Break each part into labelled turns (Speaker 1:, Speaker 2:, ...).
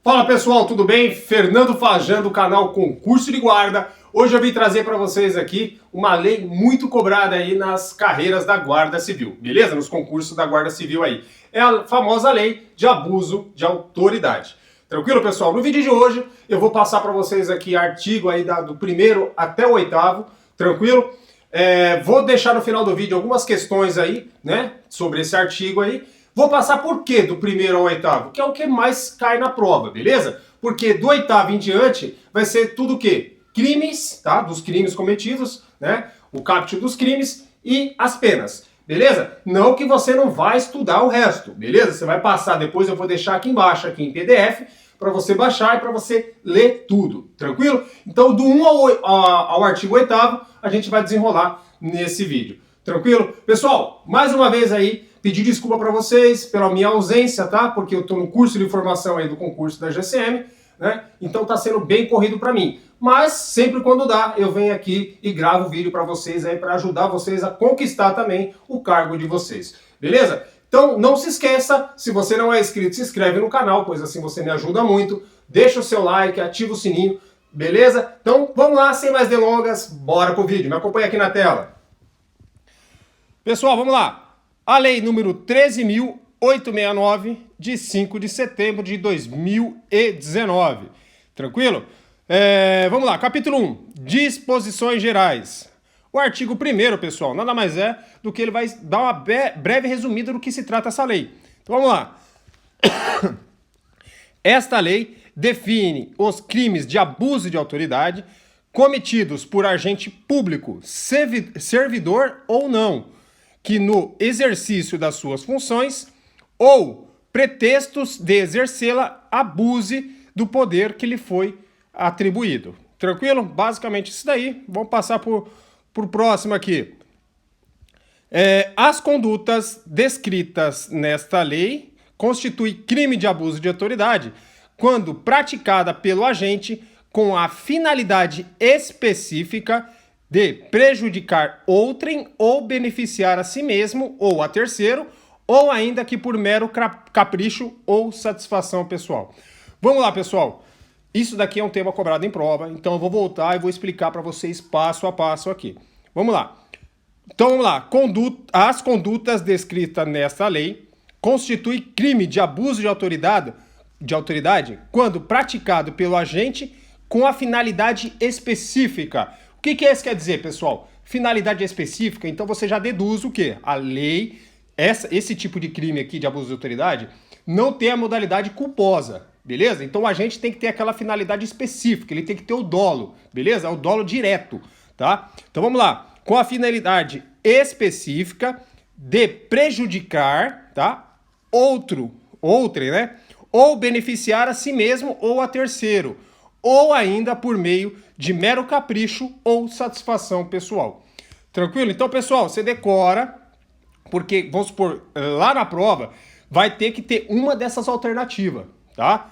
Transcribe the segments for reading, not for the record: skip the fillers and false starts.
Speaker 1: Fala pessoal, tudo bem? Fernando Fajan do canal Concurso de Guarda. Hoje eu vim trazer para vocês aqui uma lei muito cobrada aí nas carreiras da Guarda Civil, beleza? Nos concursos da Guarda Civil aí. É a famosa lei de abuso de autoridade. Tranquilo, pessoal? No vídeo de hoje eu vou passar para vocês aqui artigo aí do primeiro até o oitavo, tranquilo? Vou deixar no final do vídeo algumas questões aí, né, sobre esse artigo aí. Vou passar por quê do primeiro ao oitavo, que é o que mais cai na prova, beleza? Porque do oitavo em diante vai ser tudo o quê? Crimes, tá? Dos crimes cometidos, né? O caput dos crimes e as penas, beleza? Não que você não vai estudar o resto, beleza? Você vai passar depois, eu vou deixar aqui embaixo, aqui em PDF, para você baixar e para você ler tudo, tranquilo? Então do 1 ao artigo 8º, a gente vai desenrolar nesse vídeo, tranquilo? Pessoal, mais uma vez aí, pedir desculpa para vocês pela minha ausência, tá? Porque eu estou no curso de formação aí do concurso da GCM, né? Então tá sendo bem corrido para mim. Mas sempre quando dá, eu venho aqui e gravo vídeo para vocês aí para ajudar vocês a conquistar também o cargo de vocês. Beleza? Então não se esqueça, se você não é inscrito, se inscreve no canal, pois assim você me ajuda muito. Deixa o seu like, ativa o sininho, beleza? Então vamos lá, sem mais delongas, bora pro vídeo. Me acompanha aqui na tela. Pessoal, vamos lá. A lei número 13.869, de 5 de setembro de 2019. Tranquilo? Vamos lá, capítulo 1. Disposições gerais. O artigo 1º, pessoal, nada mais é do que ele vai dar uma breve resumida do que se trata essa lei. Então vamos lá. Esta lei define os crimes de abuso de autoridade cometidos por agente público, servidor ou não, que no exercício das suas funções ou pretextos de exercê-la abuse do poder que lhe foi atribuído. Tranquilo? Basicamente isso daí. Vamos passar por próximo aqui. As condutas descritas nesta lei constituem crime de abuso de autoridade quando praticada pelo agente com a finalidade específica de prejudicar outrem ou beneficiar a si mesmo ou a terceiro, ou ainda que por mero capricho ou satisfação pessoal. Vamos lá, pessoal. Isso daqui é um tema cobrado em prova, então eu vou voltar e vou explicar para vocês passo a passo aqui. Vamos lá. Então vamos lá. As condutas descritas nesta lei constituem crime de abuso de autoridade quando praticado pelo agente com a finalidade específica. O que isso quer dizer, pessoal? Finalidade específica, então você já deduz o quê? A lei, esse tipo de crime aqui de abuso de autoridade, não tem a modalidade culposa, beleza? Então o agente tem que ter aquela finalidade específica, ele tem que ter o dolo, beleza? O dolo direto, tá? Então vamos lá. Com a finalidade específica de prejudicar, tá? Outrem, né? Ou beneficiar a si mesmo ou a terceiro, ou ainda por meio de mero capricho ou satisfação pessoal. Tranquilo? Então, pessoal, você decora, porque, vamos supor, lá na prova, vai ter que ter uma dessas alternativas, tá?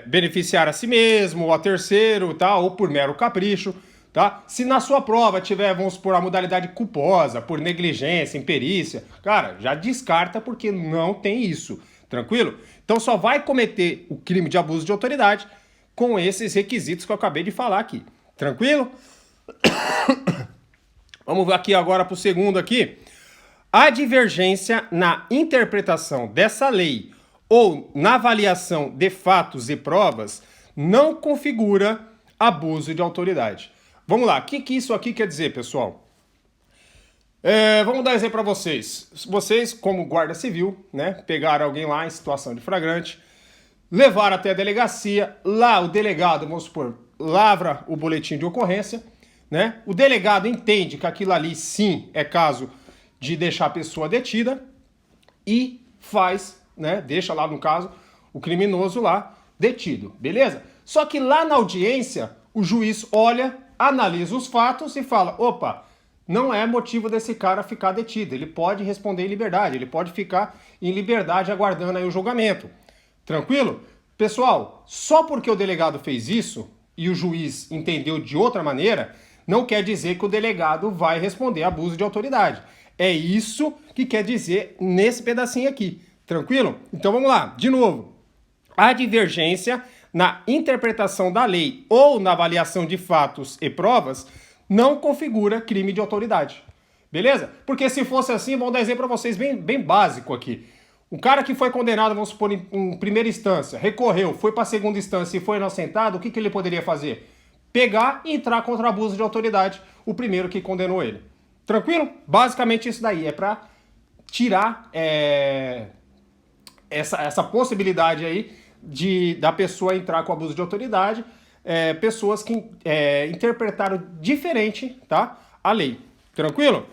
Speaker 1: Beneficiar a si mesmo, ou a terceiro, tá? Ou por mero capricho, tá? Se na sua prova tiver, vamos supor, a modalidade culposa, por negligência, imperícia, cara, já descarta porque não tem isso, tranquilo? Então só vai cometer o crime de abuso de autoridade com esses requisitos que eu acabei de falar aqui. Tranquilo? Vamos aqui agora para o segundo aqui. A divergência na interpretação dessa lei ou na avaliação de fatos e provas não configura abuso de autoridade. Vamos lá, o que isso aqui quer dizer, pessoal? Vamos dar exemplo para vocês. Vocês, como guarda civil, né, pegaram alguém lá em situação de flagrante, levaram até a delegacia, lá o delegado, vamos supor, lavra o boletim de ocorrência, né? O delegado entende que aquilo ali sim é caso de deixar a pessoa detida e faz, né? Deixa lá no caso o criminoso lá detido, beleza? Só que lá na audiência o juiz olha, analisa os fatos e fala, opa, não é motivo desse cara ficar detido, ele pode responder em liberdade, ele pode ficar em liberdade aguardando aí o julgamento. Tranquilo? Pessoal, só porque o delegado fez isso e o juiz entendeu de outra maneira, não quer dizer que o delegado vai responder abuso de autoridade. É isso que quer dizer nesse pedacinho aqui. Tranquilo? Então vamos lá, de novo. a divergência na interpretação da lei ou na avaliação de fatos e provas não configura crime de autoridade. Beleza? Porque se fosse assim, vou dar exemplo para vocês bem básico aqui. Um cara que foi condenado, vamos supor, em primeira instância, recorreu, foi para segunda instância e foi inocentado, o que ele poderia fazer? Pegar e entrar contra abuso de autoridade, o primeiro que condenou ele. Tranquilo? Basicamente isso daí, é para tirar essa possibilidade aí da pessoa entrar com abuso de autoridade, pessoas que interpretaram diferente, tá, a lei. Tranquilo?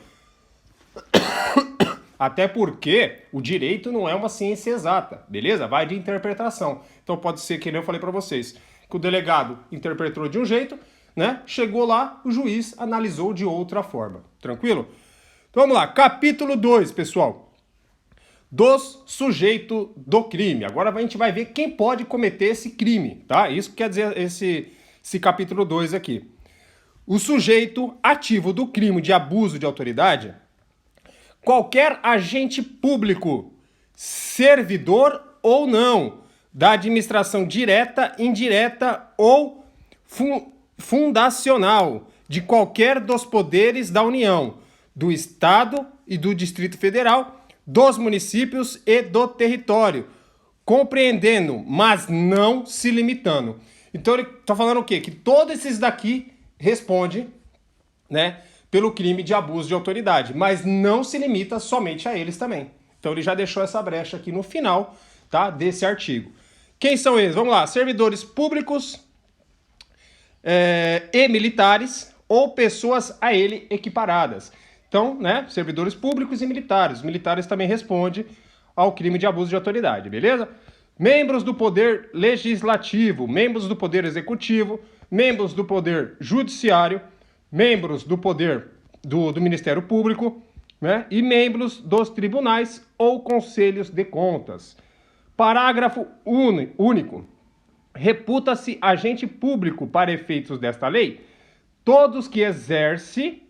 Speaker 1: Até porque o direito não é uma ciência exata, beleza? Vai de interpretação. Então pode ser, que nem eu falei para vocês, que o delegado interpretou de um jeito, né? Chegou lá, o juiz analisou de outra forma. Tranquilo? Então vamos lá, capítulo 2, pessoal. Dos sujeitos do crime. Agora a gente vai ver quem pode cometer esse crime, tá? Isso quer dizer esse capítulo 2 aqui. O sujeito ativo do crime de abuso de autoridade, qualquer agente público, servidor ou não, da administração direta, indireta ou fundacional de qualquer dos poderes da União, do Estado e do Distrito Federal, dos municípios e do território, compreendendo, mas não se limitando. Então ele está falando o quê? Que todos esses daqui respondem, né, pelo crime de abuso de autoridade, mas não se limita somente a eles também. Então ele já deixou essa brecha aqui no final, tá, desse artigo. Quem são eles? Vamos lá, servidores públicos e militares ou pessoas a ele equiparadas. Então, né, servidores públicos e militares. Os militares também respondem ao crime de abuso de autoridade, beleza? Membros do poder legislativo, membros do poder executivo, membros do poder judiciário, membros do poder do Ministério Público, né, e membros dos tribunais ou conselhos de contas. Parágrafo único. Reputa-se agente público para efeitos desta lei todos que exerce,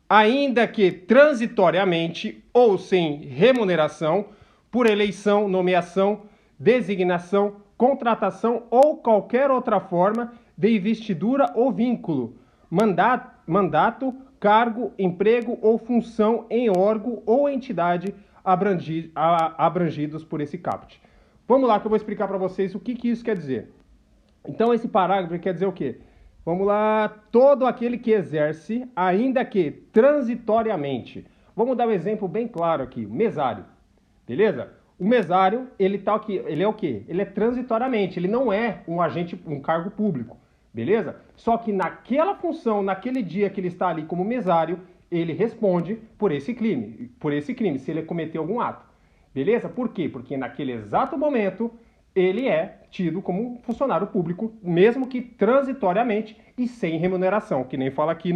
Speaker 1: ainda que transitoriamente ou sem remuneração, por eleição, nomeação, designação, contratação ou qualquer outra forma de investidura ou vínculo, mandato, cargo, emprego ou função em órgão ou entidade abrangidos por esse caput. Vamos lá que eu vou explicar para vocês o que isso quer dizer. Então esse parágrafo quer dizer o quê? Vamos lá, todo aquele que exerce, ainda que transitoriamente. Vamos dar um exemplo bem claro aqui, o mesário, beleza? O mesário, ele é o quê? Ele é transitoriamente, ele não é um cargo público, beleza? Só que naquela função, naquele dia que ele está ali como mesário, ele responde por esse crime, se ele cometeu algum ato, beleza? Por quê? Porque naquele exato momento ele é tido como um funcionário público, mesmo que transitoriamente e sem remuneração, que nem fala aqui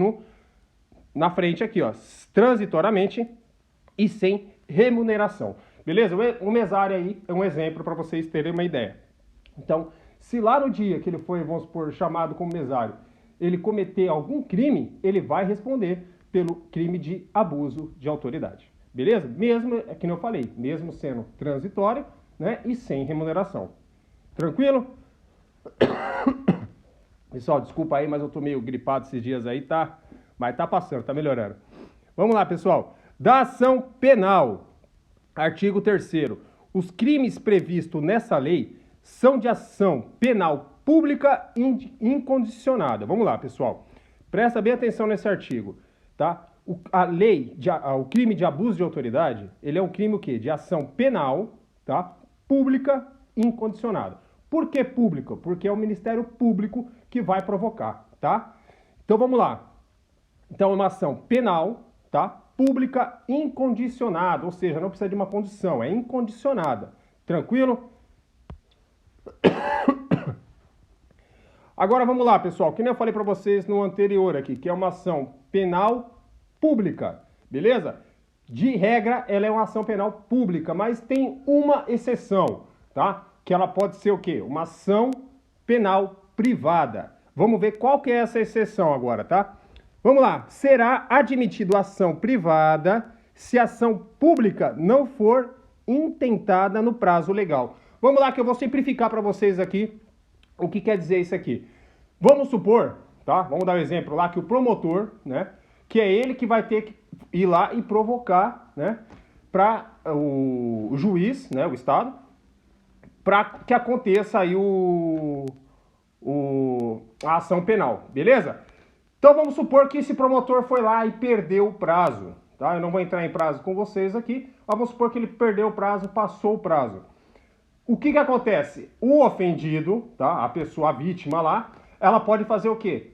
Speaker 1: na frente aqui, ó, transitoriamente e sem remuneração. Beleza? O mesário aí é um exemplo para vocês terem uma ideia. Então, se lá no dia que ele foi, vamos supor, chamado como mesário, ele cometer algum crime, ele vai responder pelo crime de abuso de autoridade. Beleza? Mesmo, é que eu falei, mesmo sendo transitório, né, e sem remuneração. Tranquilo? Pessoal, desculpa aí, mas eu tô meio gripado esses dias aí, tá? Mas tá passando, tá melhorando. Vamos lá, pessoal. Da ação penal. Artigo 3º. Os crimes previstos nessa lei são de ação penal pública incondicionada. Vamos lá, pessoal. Presta bem atenção nesse artigo, tá? O crime de abuso de autoridade, ele é um crime o quê? De ação penal, tá? Pública incondicionada. Por que pública? Porque é o Ministério Público que vai provocar, tá? Então vamos lá. Então é uma ação penal, tá? Pública incondicionada, ou seja, não precisa de uma condição, é incondicionada. Tranquilo? Agora vamos lá, pessoal, que nem eu falei para vocês no anterior aqui, que é uma ação penal pública, beleza? De regra, ela é uma ação penal pública, mas tem uma exceção, tá? Que ela pode ser o quê? Uma ação penal privada. Vamos ver qual que é essa exceção agora, tá? Vamos lá. Será admitido ação privada se a ação pública não for intentada no prazo legal. Vamos lá que eu vou simplificar para vocês aqui o que quer dizer isso aqui. Vamos supor, tá? Vamos dar um exemplo lá que o promotor, né? Que é ele que vai ter que ir lá e provocar, né? Para o juiz, né? O Estado, para que aconteça aí a ação penal, beleza? Então vamos supor que esse promotor foi lá e perdeu o prazo, tá? Eu não vou entrar em prazo com vocês aqui, mas vamos supor que ele perdeu o prazo, passou o prazo. O que acontece? O ofendido, tá? A pessoa, a vítima lá, ela pode fazer o quê?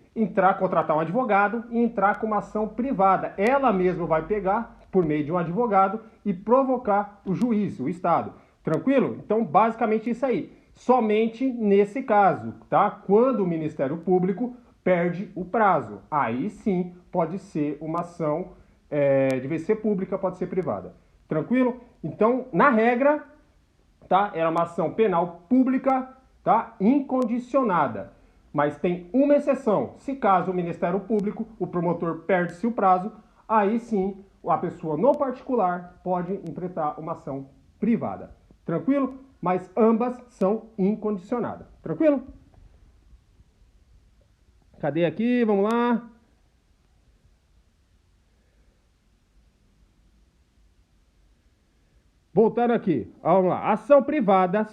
Speaker 1: Contratar um advogado e entrar com uma ação privada. Ela mesma vai pegar, por meio de um advogado, e provocar o juiz, o Estado. Tranquilo? Então, basicamente isso aí. Somente nesse caso, tá? Quando o Ministério Público perde o prazo. Aí sim pode ser uma ação, deve ser pública, pode ser privada. Tranquilo? Então, na regra, tá? Era uma ação penal pública, tá? Incondicionada. Mas tem uma exceção. Se caso o Ministério Público, o promotor perde-se o prazo, aí sim a pessoa no particular pode enfrentar uma ação privada. Tranquilo? Mas ambas são incondicionadas. Tranquilo? Cadê aqui? Vamos lá. Voltando aqui, vamos lá. Ação privada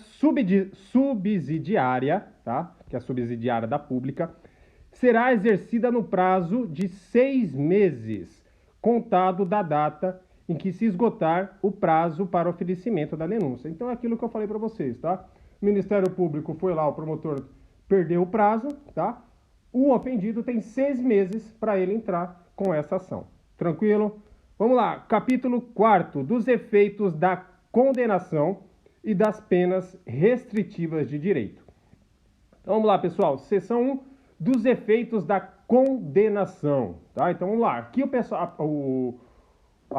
Speaker 1: subsidiária, tá? Que é a subsidiária da pública, será exercida no prazo de 6 meses, contado da data em que se esgotar o prazo para oferecimento da denúncia. Então é aquilo que eu falei para vocês, tá? O Ministério Público foi lá, o promotor perdeu o prazo, tá? O ofendido tem 6 meses para ele entrar com essa ação. Tranquilo? Vamos lá, capítulo 4 dos efeitos da condenação e das penas restritivas de direito. Então vamos lá, pessoal, seção 1 dos efeitos da condenação, tá? Então vamos lá, aqui a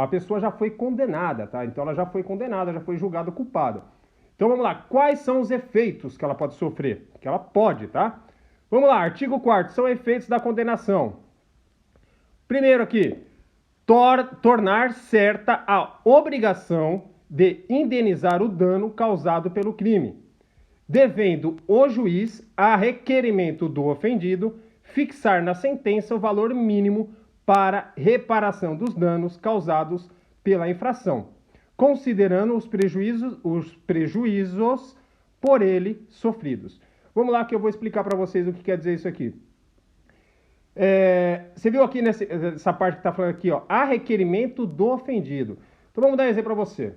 Speaker 1: pessoa já foi condenada, tá? Então ela já foi condenada, já foi julgada culpada. Então vamos lá, quais são os efeitos que ela pode sofrer? Que ela pode, tá? Vamos lá, artigo 4º, são efeitos da condenação. Primeiro aqui, tornar certa a obrigação de indenizar o dano causado pelo crime, devendo o juiz, a requerimento do ofendido, fixar na sentença o valor mínimo para reparação dos danos causados pela infração, considerando os prejuízos por ele sofridos. Vamos lá que eu vou explicar para vocês o que quer dizer isso aqui. Você viu aqui nessa parte que está falando aqui, ó, a requerimento do ofendido. Então vamos dar um exemplo para você.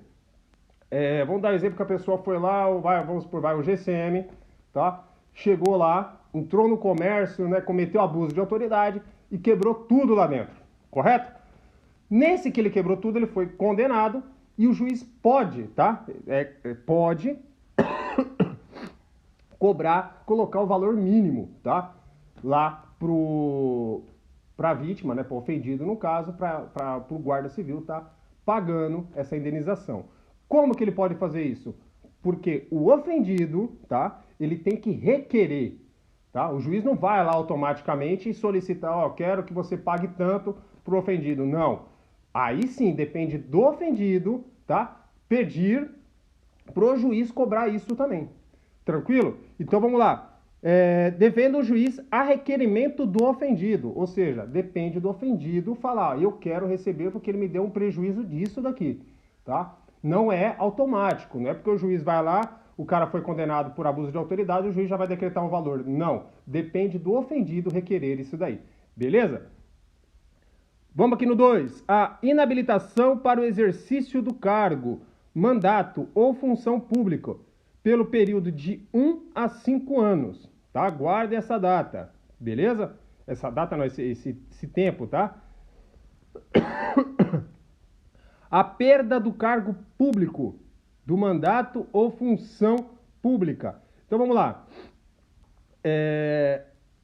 Speaker 1: Vamos dar um exemplo que a pessoa foi lá, vamos supor, vai o GCM, tá? Chegou lá, entrou no comércio, né, cometeu abuso de autoridade e quebrou tudo lá dentro, correto? Nesse que ele quebrou tudo, ele foi condenado e o juiz pode, tá? Pode colocar o valor mínimo, tá? Lá para a vítima, né, para o ofendido no caso, para o guarda civil tá pagando essa indenização. Como que ele pode fazer isso? Porque o ofendido, tá, ele tem que requerer, tá? O juiz não vai lá automaticamente e solicitar, ó, quero que você pague tanto para o ofendido. Não. Aí sim, depende do ofendido, tá? Pedir pro juiz cobrar isso também. Tranquilo? Então vamos lá. Devendo o juiz a requerimento do ofendido, ou seja, depende do ofendido falar, eu quero receber porque ele me deu um prejuízo disso daqui, tá? Não é automático, não é porque o juiz vai lá, o cara foi condenado por abuso de autoridade, o juiz já vai decretar um valor. Não, depende do ofendido requerer isso daí, beleza? Vamos aqui no 2, a inabilitação para o exercício do cargo, mandato ou função pública, pelo período de 1 a 5 anos, tá? Guarde essa data, beleza? Essa data não, esse tempo, tá? A perda do cargo público, do mandato ou função pública. Então vamos lá.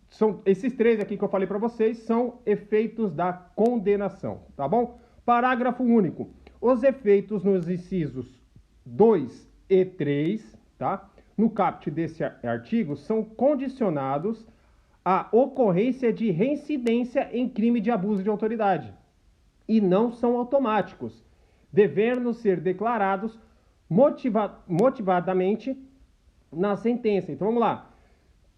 Speaker 1: São esses 3 aqui que eu falei para vocês são efeitos da condenação, tá bom? Parágrafo único. Os efeitos nos incisos 2 e 3, tá? No caput desse artigo, são condicionados à ocorrência de reincidência em crime de abuso de autoridade e não são automáticos, devendo ser declarados motivadamente na sentença. Então vamos lá.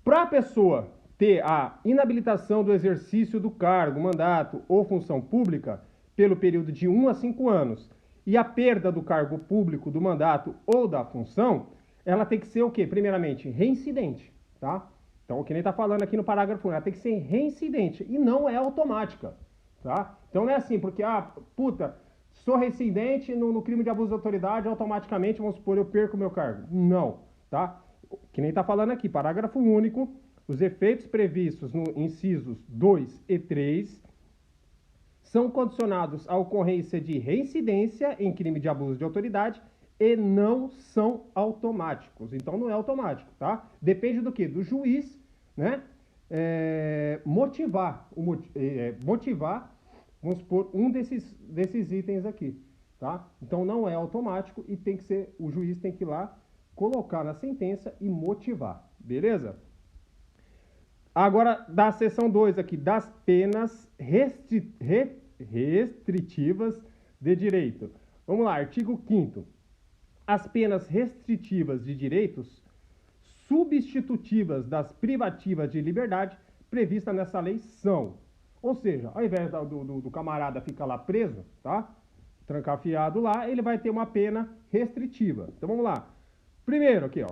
Speaker 1: Para a pessoa ter a inabilitação do exercício do cargo, mandato ou função pública pelo período de 1 a 5 anos e a perda do cargo público, do mandato ou da função, ela tem que ser o quê? Primeiramente, reincidente, tá? Então, o que nem está falando aqui no parágrafo 1, ela tem que ser reincidente e não é automática, tá? Então não é assim, porque, sou reincidente no crime de abuso de autoridade, automaticamente, vamos supor, eu perco o meu cargo. Não, tá? Que nem está falando aqui, parágrafo único, os efeitos previstos no incisos 2 e 3 são condicionados à ocorrência de reincidência em crime de abuso de autoridade e não são automáticos. Então não é automático, tá? Depende do quê? Do juiz, né? Motivar, vamos supor, um desses itens aqui, tá? Então não é automático e tem que ser, o juiz tem que ir lá, colocar na sentença e motivar, beleza? Agora, da seção 2 aqui, das penas restritivas de direito. Vamos lá, artigo 5º. As penas restritivas de direitos substitutivas das privativas de liberdade previstas nessa lei são, ou seja, ao invés do camarada ficar lá preso, tá? Trancafiado lá, ele vai ter uma pena restritiva. Então vamos lá. Primeiro aqui, ó,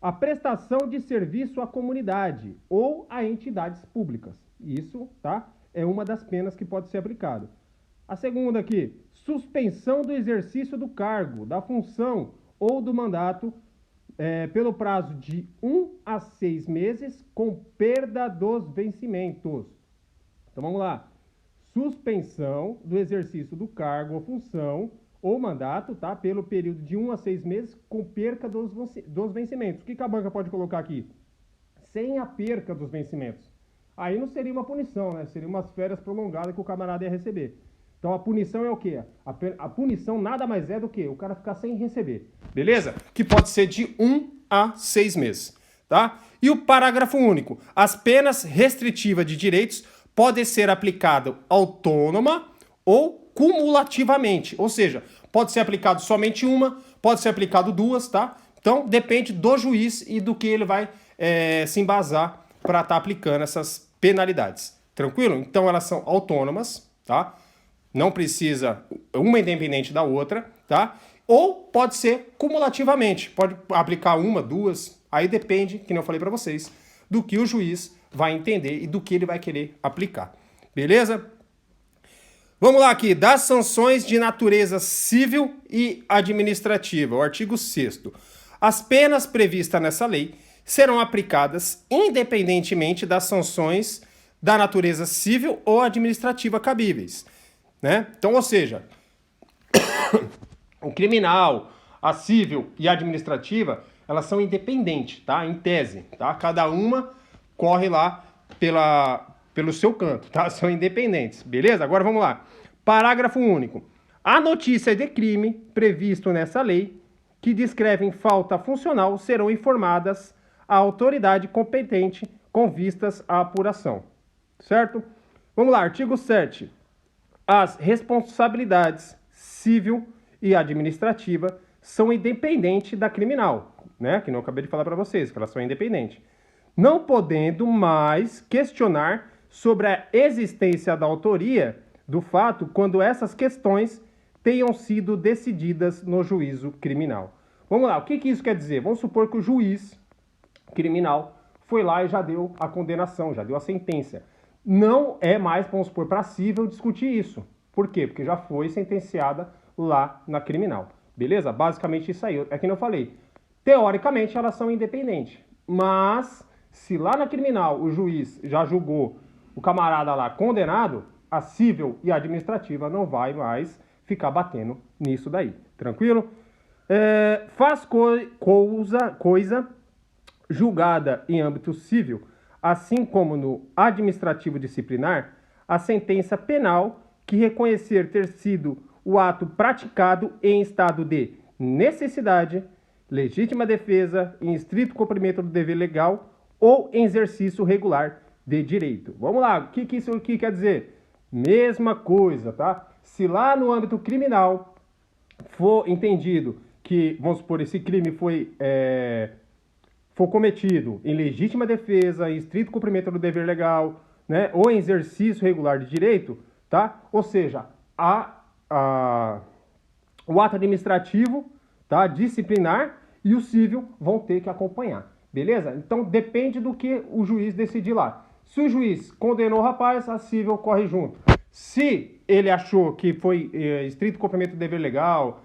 Speaker 1: a prestação de serviço à comunidade ou a entidades públicas. Isso, tá? É uma das penas que pode ser aplicado. A segunda aqui, suspensão do exercício do cargo, da função ou do mandato pelo prazo de 1 a 6 meses com perda dos vencimentos. Então vamos lá. Suspensão do exercício do cargo ou função ou mandato, tá? Pelo período de 1 a 6 meses com perca dos vencimentos. O que a banca pode colocar aqui? Sem a perca dos vencimentos. Aí não seria uma punição, né? Seria umas férias prolongadas que o camarada ia receber. Então a punição é o quê? A punição nada mais é do que o cara ficar sem receber. Beleza? Que pode ser de 1 a 6 meses. Tá? E o parágrafo único. As penas restritivas de direitos podem ser aplicadas autônoma ou cumulativamente. Ou seja, pode ser aplicado somente uma, pode ser aplicado duas, tá? Então depende do juiz e do que ele vai se embasar para estar aplicando essas penalidades. Tranquilo? Então elas são autônomas, tá? Não precisa uma independente da outra, tá? Ou pode ser cumulativamente, pode aplicar uma, duas, aí depende, que nem eu falei para vocês, do que o juiz vai entender e do que ele vai querer aplicar. Beleza? Vamos lá aqui, das sanções de natureza civil e administrativa, o artigo 6º. As penas previstas nessa lei serão aplicadas independentemente das sanções da natureza civil ou administrativa cabíveis. Né? Então, ou seja, o criminal, a civil e a administrativa, elas são independentes, tá? Em tese, tá? Cada uma corre lá pelo seu canto, tá? São independentes, beleza? Agora vamos lá. Parágrafo único. A notícia de crime previsto nessa lei que descrevem falta funcional serão informadas à autoridade competente com vistas à apuração. Certo? Vamos lá, artigo 7. As responsabilidades civil e administrativa são independentes da criminal, né? Que não acabei de falar para vocês, que elas são independentes. Não podendo mais questionar sobre a existência da autoria do fato quando essas questões tenham sido decididas no juízo criminal. Vamos lá, o que isso quer dizer? Vamos supor que o juiz criminal foi lá e já deu a condenação, já deu a sentença. Não é mais, vamos supor, para civil discutir isso. Por quê? Porque já foi sentenciada lá na criminal. Beleza? Basicamente isso aí. É que eu falei. Teoricamente elas são independentes. Mas, se lá na criminal o juiz já julgou o camarada lá condenado, a civil e a administrativa não vai mais ficar batendo nisso daí. Tranquilo? Faz coisa julgada em âmbito civil, assim como no administrativo disciplinar, a sentença penal que reconhecer ter sido o ato praticado em estado de necessidade, legítima defesa, em estrito cumprimento do dever legal ou em exercício regular de direito. Vamos lá, o que isso aqui quer dizer? Mesma coisa, tá? Se lá no âmbito criminal for entendido que, vamos supor, esse crime for cometido em legítima defesa, em estrito cumprimento do dever legal, né, ou em exercício regular de direito, tá? Ou seja, o ato administrativo, tá, disciplinar e o civil vão ter que acompanhar, beleza? Então depende do que o juiz decidir lá. Se o juiz condenou o rapaz, a civil corre junto. Se ele achou que foi estrito cumprimento do dever legal,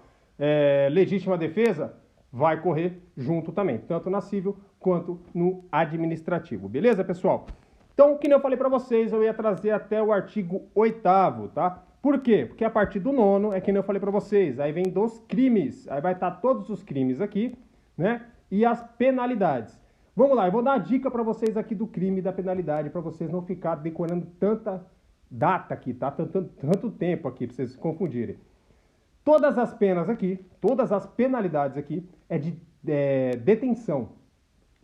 Speaker 1: legítima defesa, vai correr junto também, tanto na civil quanto no administrativo, beleza, pessoal? Então, que nem eu falei para vocês, eu ia trazer até o artigo 8º, tá? Por quê? Porque a partir do 9º é que nem eu falei para vocês, aí vem dos crimes, aí vai estar todos os crimes aqui, né? E as penalidades. Vamos lá, eu vou dar uma dica para vocês aqui do crime e da penalidade, para vocês não ficar decorando tanta data aqui, tá? Tanto tempo aqui, para vocês se confundirem. Todas as penas aqui, todas as penalidades aqui é de detenção,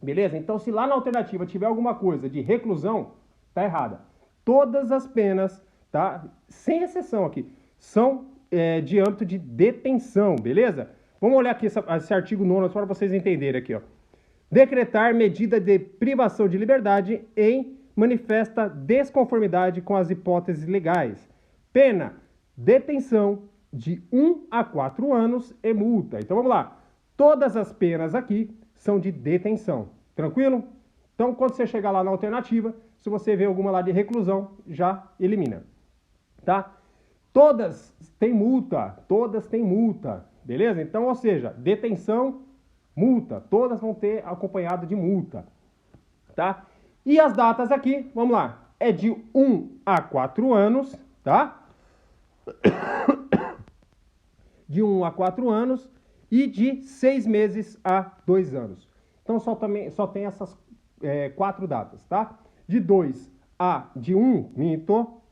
Speaker 1: beleza? Então, se lá na alternativa tiver alguma coisa de reclusão, tá errada. Todas as penas, tá? Sem exceção aqui, são de âmbito de detenção, beleza? Vamos olhar aqui esse artigo 9º só para vocês entenderem aqui, ó. Decretar medida de privação de liberdade em manifesta desconformidade com as hipóteses legais. Pena, detenção de 1 a 4 anos e multa. Então vamos lá. Todas as penas aqui são de detenção. Tranquilo? Então quando você chegar lá na alternativa, se você vê alguma lá de reclusão, já elimina. Tá? Todas têm multa. Beleza? Então, ou seja, detenção, multa. Todas vão ter acompanhado de multa. Tá? E as datas aqui, vamos lá. É de 1 a 4 anos, tá? De 1 a 4 anos e de 6 meses a 2 anos. Então só tem essas 4 datas, tá? De 1,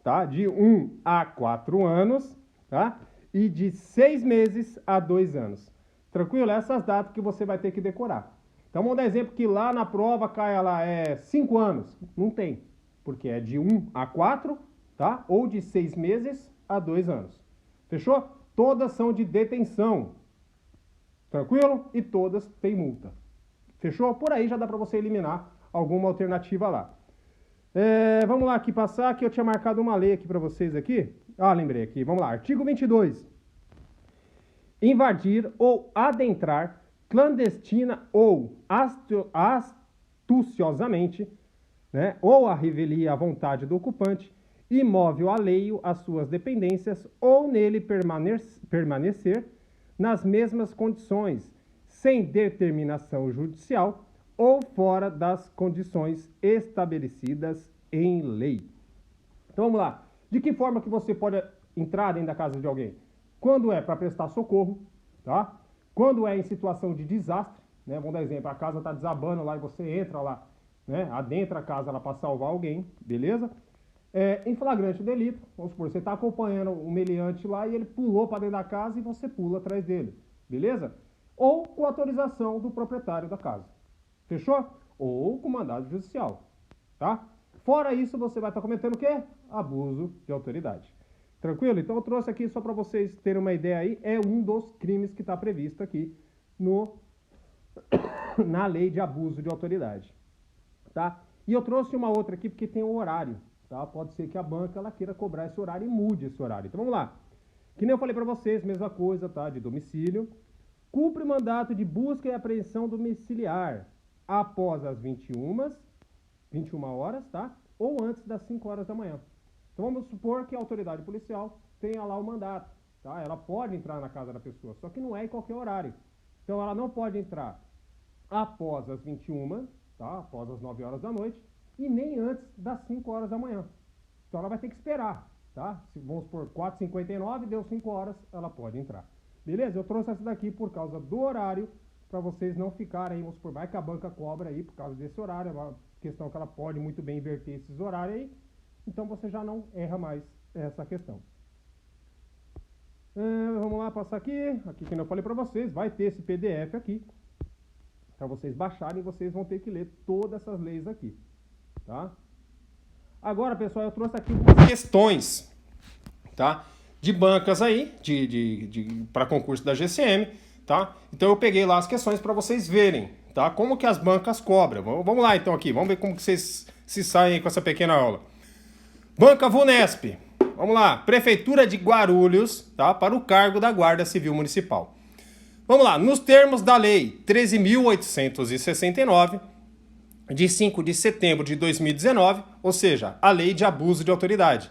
Speaker 1: tá? De 1 a 4 anos, tá? E de 6 meses a 2 anos. Tranquilo? Essas datas que você vai ter que decorar. Então vamos dar exemplo que lá na prova caia lá 5 anos. Não tem, porque é de 1 a 4, tá? Ou de 6 meses a 2 anos. Fechou? Todas são de detenção. Tranquilo? E todas têm multa. Fechou? Por aí já dá para você eliminar alguma alternativa lá. Vamos lá aqui passar, que eu tinha marcado uma lei aqui para vocês aqui. Ah, lembrei aqui. Vamos lá. Artigo 22. Invadir ou adentrar clandestina ou astuciosamente, né, ou a revelia à vontade do ocupante, imóvel alheio às suas dependências ou nele permanecer nas mesmas condições, sem determinação judicial ou fora das condições estabelecidas em lei. Então vamos lá. De que forma que você pode entrar dentro da casa de alguém? Quando é para prestar socorro, tá? Quando é em situação de desastre, né? Vamos dar exemplo, a casa está desabando lá e você entra lá, né? Adentra a casa lá para salvar alguém, beleza? Em flagrante delito, vamos supor, você está acompanhando o meliante lá e ele pulou para dentro da casa e você pula atrás dele, beleza? Ou com autorização do proprietário da casa, fechou? Ou com mandado judicial, tá? Fora isso, você vai estar cometendo o quê? Abuso de autoridade. Tranquilo? Então eu trouxe aqui só para vocês terem uma ideia aí, é um dos crimes que está previsto aqui na lei de abuso de autoridade, tá? E eu trouxe uma outra aqui porque tem um horário, tá? Pode ser que a banca ela queira cobrar esse horário e mude esse horário. Então vamos lá. Que nem eu falei para vocês, mesma coisa, tá? De domicílio. Cumpre mandato de busca e apreensão domiciliar após as 21 horas, tá? Ou antes das 5 horas da manhã. Então vamos supor que a autoridade policial tenha lá o mandato, tá? Ela pode entrar na casa da pessoa, só que não é em qualquer horário. Então ela não pode entrar após as 21, tá? Após as 9 horas da noite e nem antes das 5 horas da manhã. Então ela vai ter que esperar, tá? Se vamos supor 4h59, deu 5 horas, ela pode entrar. Beleza? Eu trouxe essa daqui por causa do horário, para vocês não ficarem, vamos supor, vai que a banca cobra aí por causa desse horário, é uma questão que ela pode muito bem inverter esses horários aí. Então você já não erra mais essa questão. Vamos lá, passar aqui. Aqui que eu falei para vocês, vai ter esse PDF aqui. Para vocês baixarem, vocês vão ter que ler todas essas leis aqui. Tá? Agora, pessoal, eu trouxe aqui algumas questões, tá? De bancas aí, para concurso da GCM, tá? Então eu peguei lá as questões para vocês verem, tá? Como que as bancas cobram. Vamos lá então aqui, vamos ver como que vocês se saem com essa pequena aula. Banca VUNESP. Vamos lá, Prefeitura de Guarulhos, tá? Para o cargo da Guarda Civil Municipal. Vamos lá, nos termos da Lei 13.869, de 5 de setembro de 2019, ou seja, a Lei de Abuso de Autoridade.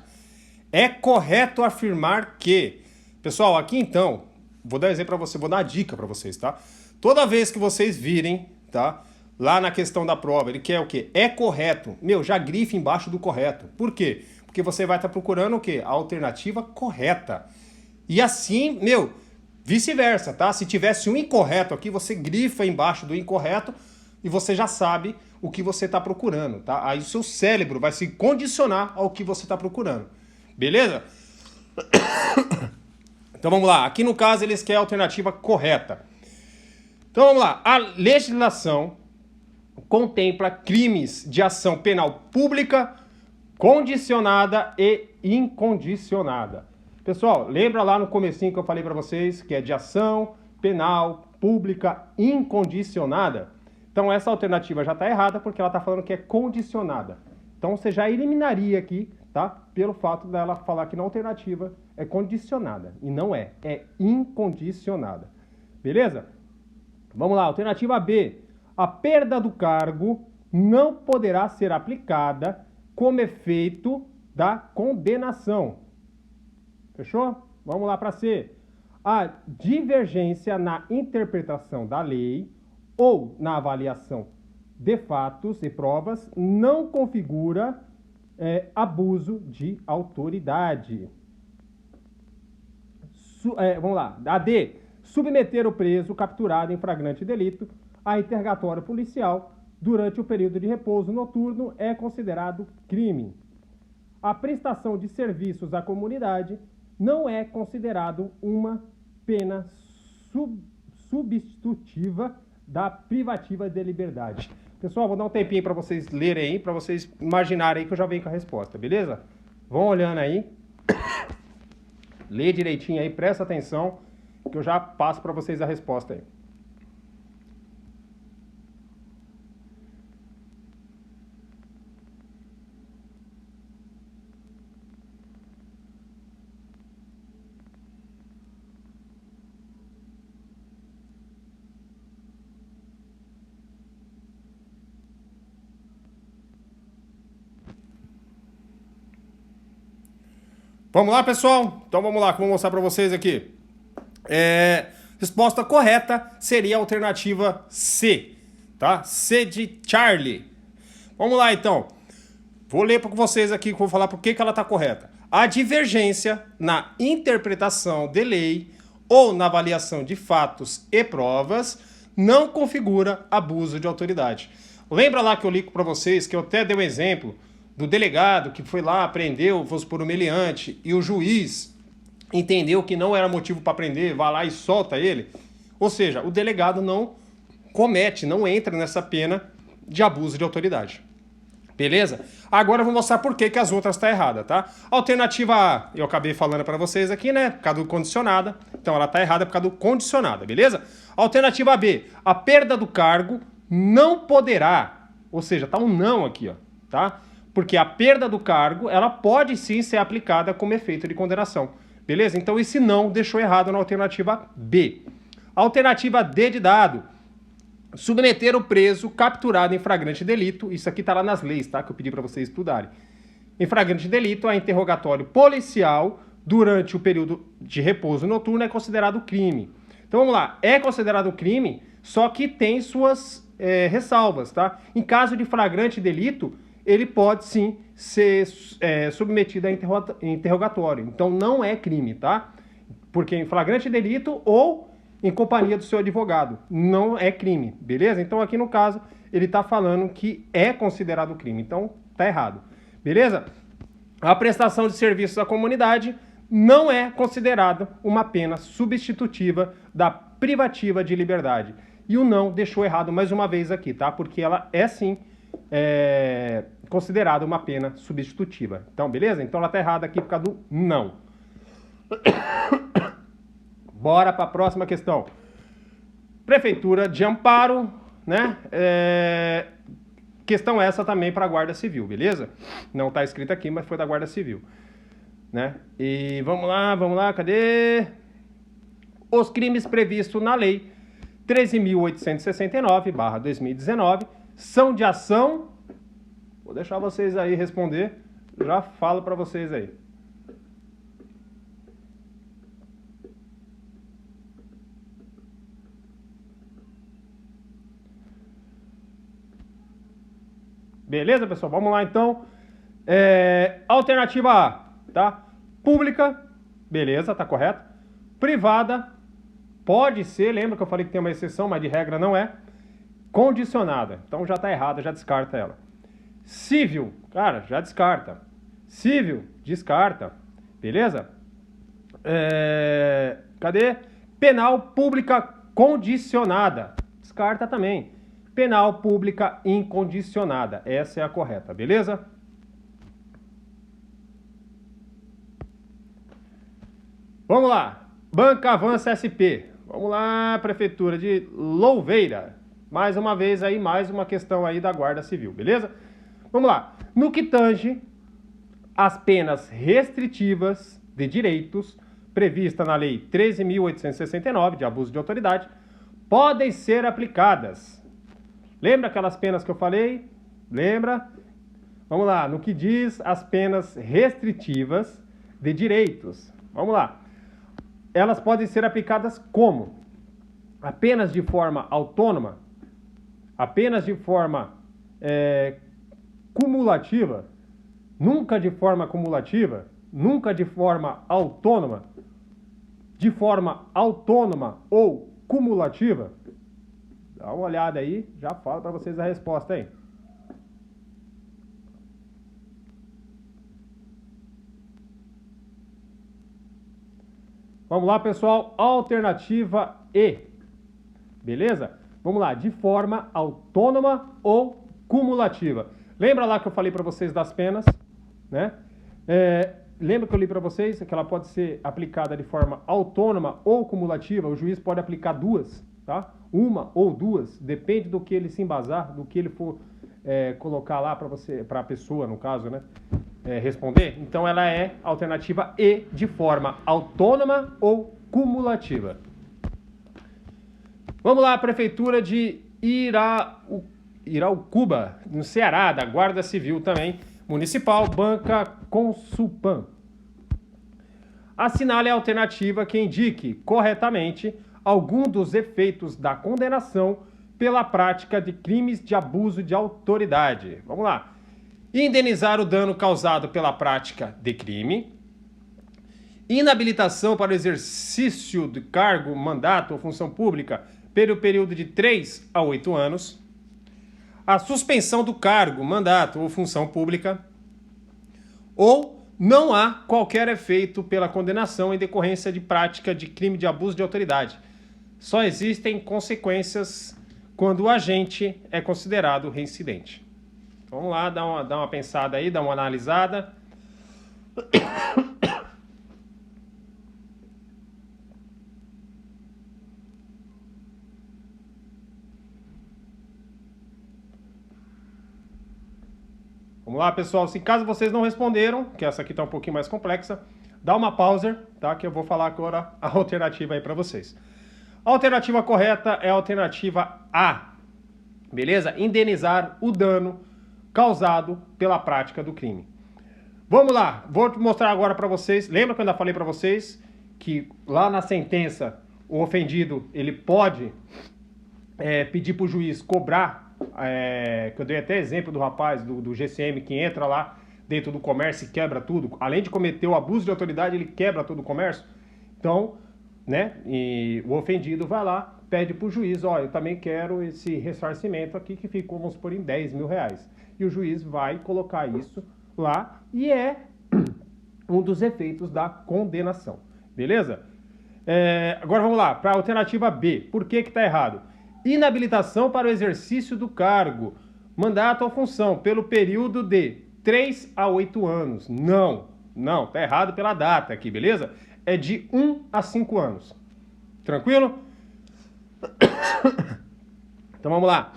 Speaker 1: É correto afirmar que... Pessoal, aqui então, vou dar um exemplo para você, vou dar uma dica para vocês, tá? Toda vez que vocês virem, tá? Lá na questão da prova, ele quer o quê? É correto. Meu, já grife embaixo do correto. Por quê? Porque você vai estar procurando o quê? A alternativa correta. E assim, meu, vice-versa, tá? Se tivesse um incorreto aqui, você grifa embaixo do incorreto e você já sabe o que você está procurando, tá? Aí o seu cérebro vai se condicionar ao que você está procurando. Beleza? Então vamos lá. Aqui no caso eles querem a alternativa correta. Então vamos lá. A legislação contempla crimes de ação penal pública, condicionada e incondicionada. Pessoal, lembra lá no comecinho que eu falei para vocês que é de ação penal pública incondicionada? Então essa alternativa já está errada porque ela está falando que é condicionada. Então você já eliminaria aqui, tá? Pelo fato dela falar que na alternativa é condicionada. E não é incondicionada. Beleza? Vamos lá, alternativa B. A perda do cargo não poderá ser aplicada como efeito da condenação. Fechou? Vamos lá para C. A divergência na interpretação da lei ou na avaliação de fatos e provas não configura abuso de autoridade. Vamos lá. A D. Submeter o preso capturado em flagrante delito a interrogatório policial durante o período de repouso noturno é considerado crime. A prestação de serviços à comunidade não é considerado uma pena substitutiva da privativa de liberdade. Pessoal, vou dar um tempinho para vocês lerem aí, para vocês imaginarem aí que eu já venho com a resposta, beleza? Vão olhando aí, lê direitinho aí, presta atenção, que eu já passo para vocês a resposta aí. Vamos lá, pessoal? Então vamos lá, que eu vou mostrar para vocês aqui. Resposta correta seria a alternativa C, tá? C de Charlie. Vamos lá, então. Vou ler para vocês aqui, vou falar por que ela está correta. A divergência na interpretação de lei ou na avaliação de fatos e provas não configura abuso de autoridade. Lembra lá que eu li para vocês, que eu até dei um exemplo do delegado que foi lá, prendeu, fosse por humilhante, e o juiz entendeu que não era motivo para prender, vai lá e solta ele. Ou seja, o delegado não comete, não entra nessa pena de abuso de autoridade. Beleza? Agora eu vou mostrar por que as outras estão erradas, tá? Alternativa A, eu acabei falando para vocês aqui, né? Por causa do condicionada. Então ela está errada por causa do condicionada, beleza? Alternativa B, a perda do cargo não poderá, ou seja, tá um não aqui, ó, tá? Porque a perda do cargo, ela pode sim ser aplicada como efeito de condenação. Beleza? Então esse não deixou errado na alternativa B. Alternativa D de dado. Submeter o preso capturado em flagrante delito. Isso aqui está lá nas leis, tá? Que eu pedi para vocês estudarem. Em flagrante delito, a interrogatório policial durante o período de repouso noturno é considerado crime. Então vamos lá. É considerado crime, só que tem suas ressalvas, tá? Em caso de flagrante delito, ele pode sim ser submetido a interrogatório. Então não é crime, tá? Porque em flagrante delito ou em companhia do seu advogado não é crime, beleza? Então aqui no caso ele está falando que é considerado crime, então tá errado, beleza? A prestação de serviços à comunidade não é considerada uma pena substitutiva da privativa de liberdade. E o não deixou errado mais uma vez aqui, tá? Porque ela é sim considerada uma pena substitutiva. Então, beleza? Então ela tá errada aqui por causa do não. Bora para a próxima questão. Prefeitura de Amparo, né? Questão essa também para a Guarda Civil, beleza? Não está escrito aqui, mas foi da Guarda Civil, né? E vamos lá, cadê? Os crimes previstos na Lei 13.869/2019 são de ação... Vou deixar vocês aí responder, já falo para vocês aí. Beleza, pessoal? Vamos lá, então. Alternativa A, tá? Pública, beleza, tá correto. Privada, pode ser, lembra que eu falei que tem uma exceção, mas de regra não é. Condicionada, então já tá errada, já descarta ela. Civil, cara, já descarta. Civil, descarta, beleza? Cadê? Penal pública condicionada, descarta também. Penal pública incondicionada. Essa é a correta, beleza? Vamos lá. Banca Avança SP. Vamos lá, Prefeitura de Louveira. Mais uma vez aí, mais uma questão aí da Guarda Civil, beleza? Vamos lá. No que tange as penas restritivas de direitos prevista na Lei 13.869, de abuso de autoridade, podem ser aplicadas. Lembra aquelas penas que eu falei? Lembra? Vamos lá, no que diz as penas restritivas de direitos. Vamos lá. Elas podem ser aplicadas como? Apenas de forma autônoma? Apenas de forma cumulativa? Nunca de forma cumulativa? Nunca de forma autônoma? De forma autônoma ou cumulativa? Dá uma olhada aí, já falo para vocês a resposta aí. Vamos lá, pessoal. Alternativa E. Beleza? Vamos lá. De forma autônoma ou cumulativa. Lembra lá que eu falei para vocês das penas, né? Lembra que eu li para vocês que ela pode ser aplicada de forma autônoma ou cumulativa? O juiz pode aplicar duas, tá? Uma ou duas, depende do que ele se embasar, do que ele for colocar lá para a pessoa, no caso, né? Responder. Então ela é alternativa E, de forma autônoma ou cumulativa. Vamos lá, Prefeitura de Iraucuba, no Ceará, da Guarda Civil também, municipal, Banca Consulpan. Assinale a alternativa que indique corretamente algum dos efeitos da condenação pela prática de crimes de abuso de autoridade. Vamos lá. Indenizar o dano causado pela prática de crime. Inabilitação para o exercício de cargo, mandato ou função pública pelo período de 3 a 8 anos. A suspensão do cargo, mandato ou função pública. Ou não há qualquer efeito pela condenação em decorrência de prática de crime de abuso de autoridade. Só existem consequências quando o agente é considerado reincidente. Vamos lá, dá uma pensada aí, dá uma analisada. Vamos lá, pessoal. Se caso vocês não responderam, que essa aqui está um pouquinho mais complexa, dá uma pausa, tá? Que eu vou falar agora a alternativa aí para vocês. A alternativa correta é a alternativa A. Beleza? Indenizar o dano causado pela prática do crime. Vamos lá, vou mostrar agora para vocês. Lembra que eu ainda falei para vocês que lá na sentença o ofendido ele pode pedir para o juiz cobrar, que eu dei até exemplo do rapaz do GCM que entra lá dentro do comércio e quebra tudo. Além de cometer o abuso de autoridade, ele quebra todo o comércio. Então, né? E o ofendido vai lá, pede para o juiz, eu também quero esse ressarcimento aqui que ficou, vamos supor, em 10 mil reais. E o juiz vai colocar isso lá e é um dos efeitos da condenação. Beleza? Agora vamos lá, para a alternativa B. Por que está errado? Inabilitação para o exercício do cargo, mandato ou função, pelo período de 3 a 8 anos. Não, está errado pela data aqui, beleza? É de 1 a 5 anos. Tranquilo? Então vamos lá.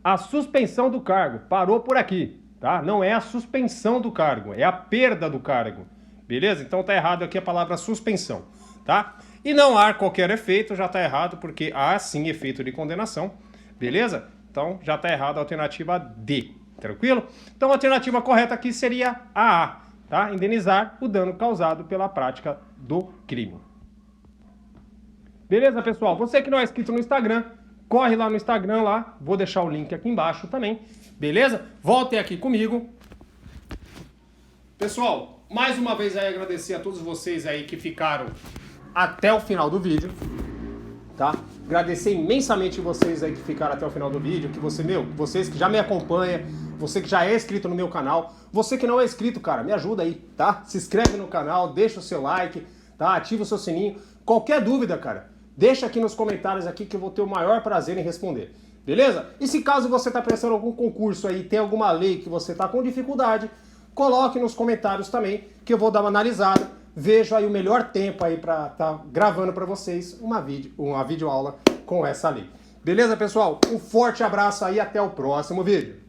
Speaker 1: A suspensão do cargo parou por aqui, tá? Não é a suspensão do cargo, é a perda do cargo. Beleza? Então tá errado aqui a palavra suspensão, tá? E não há qualquer efeito, já tá errado, porque há sim efeito de condenação. Beleza? Então já tá errado a alternativa D. Tranquilo? Então a alternativa correta aqui seria a A, tá? Indenizar o dano causado pela prática do crime. Beleza, pessoal? Você que não é inscrito no Instagram, corre lá no Instagram lá, vou deixar o link aqui embaixo também, beleza? Voltem aqui comigo. Pessoal, mais uma vez aí agradecer a todos vocês aí que ficaram até o final do vídeo, tá? Agradecer imensamente vocês aí que ficaram até o final do vídeo, que vocês que já me acompanham, você que já é inscrito no meu canal, você que não é inscrito, cara, me ajuda aí, tá? Se inscreve no canal, deixa o seu like, tá? Ativa o seu sininho. Qualquer dúvida, cara, deixa aqui nos comentários aqui que eu vou ter o maior prazer em responder, beleza? E se caso você está prestando algum concurso aí, tem alguma lei que você está com dificuldade, coloque nos comentários também, que eu vou dar uma analisada, vejo aí o melhor tempo aí para estar gravando para vocês uma videoaula com essa lei. Beleza, pessoal? Um forte abraço aí, até o próximo vídeo.